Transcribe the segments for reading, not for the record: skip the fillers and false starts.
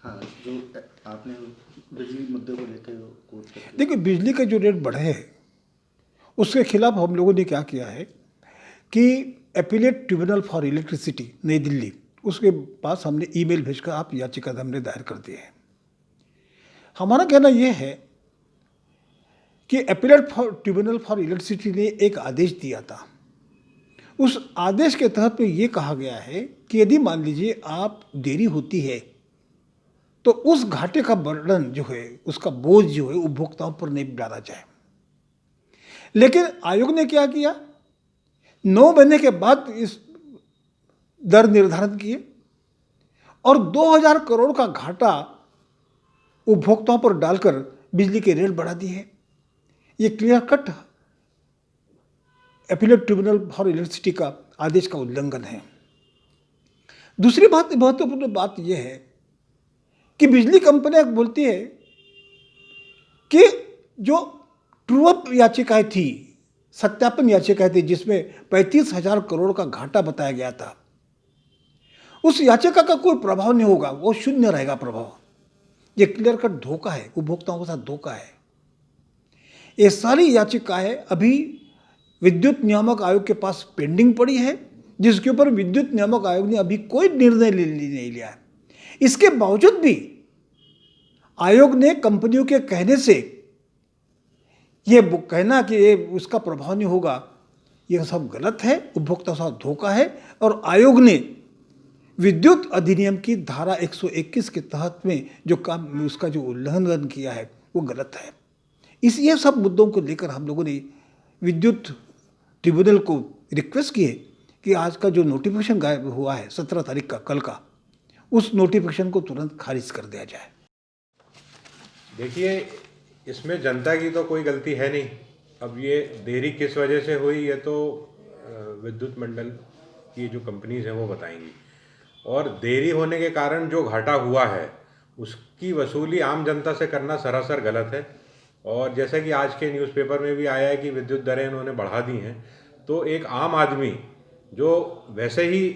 हाँ, जो आपने बिजली मुद्दे को लेकर कोट करके देखिए, बिजली के जो रेट बढ़े हैं उसके खिलाफ हम लोगों ने क्या किया है कि एपीलेट ट्रिब्यूनल फॉर इलेक्ट्रिसिटी नई दिल्ली, उसके पास हमने ईमेल भेजकर आप याचिका हमने दायर कर दी है। हमारा कहना यह है कि एपीलेट ट्रिब्यूनल फॉर इलेक्ट्रिसिटी ने एक आदेश दिया था। उस आदेश के तहत में ये कहा गया है कि यदि मान लीजिए आप देरी होती है तो उस घाटे का बर्डन जो है, उसका बोझ जो है उपभोक्ताओं पर नहीं डाला जाए। लेकिन आयोग ने क्या किया, 9 महीने के बाद इस दर निर्धारित किए और 2000 करोड़ का घाटा उपभोक्ताओं पर डालकर बिजली के रेट बढ़ा दिए हैं। ये clear cut appellate tribunal for electricity का आदेश का उल्लंघन है। दूसरी बात, महत्वपूर्ण बात यह है कि बिजली कंपनियां बोलती है कि जो ट्रू अप याचिकाएं थी, सत्यापन याचिकाएं थी जिसमें 35,000 करोड़ का घाटा बताया गया था, उस याचिका का कोई प्रभाव नहीं होगा, वो शून्य रहेगा प्रभाव। ये क्लियर कट धोखा है, उपभोक्ताओं के साथ धोखा है। ये सारी याचिकाएं अभी विद्युत नियामक आयोग के पास पेंडिंग पड़ी है, जिसके ऊपर विद्युत नियामक आयोग ने अभी कोई निर्णय नहीं लिया है। इसके बावजूद भी आयोग ने कंपनियों के कहने से ये कहना कि ये उसका प्रभाव नहीं होगा, ये सब गलत है, उपभोक्ता साथ धोखा है। और आयोग ने विद्युत अधिनियम की धारा 121 के तहत में जो काम, उसका जो उल्लंघन किया है वो गलत है। ये सब मुद्दों को लेकर हम लोगों ने विद्युत ट्रिब्यूनल को रिक्वेस्ट की है कि आज का जो नोटिफिकेशन गायब हुआ है 17 तारीख का, कल का, उस नोटिफिकेशन को तुरंत खारिज कर दिया जाए। देखिए, इसमें जनता की तो कोई गलती है नहीं। अब ये देरी किस वजह से हुई ये तो विद्युत मंडल की जो कंपनीज हैं वो बताएंगी। और देरी होने के कारण जो घाटा हुआ है उसकी वसूली आम जनता से करना सरासर गलत है। और जैसा कि आज के न्यूज़पेपर में भी आया है कि विद्युत दरें उन्होंने बढ़ा दी हैं, तो एक आम आदमी जो वैसे ही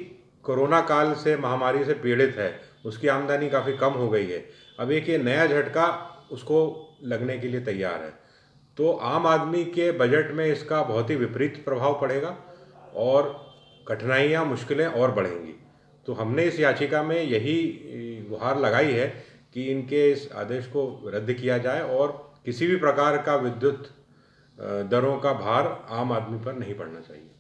कोरोना काल से, महामारी से पीड़ित है, उसकी आमदनी काफ़ी कम हो गई है, अब एक ये नया झटका उसको लगने के लिए तैयार है। तो आम आदमी के बजट में इसका बहुत ही विपरीत प्रभाव पड़ेगा और कठिनाइयाँ, मुश्किलें और बढ़ेंगी। तो हमने इस याचिका में यही गुहार लगाई है कि इनके इस आदेश को रद्द किया जाए और किसी भी प्रकार का विद्युत दरों का भार आम आदमी पर नहीं पड़ना चाहिए।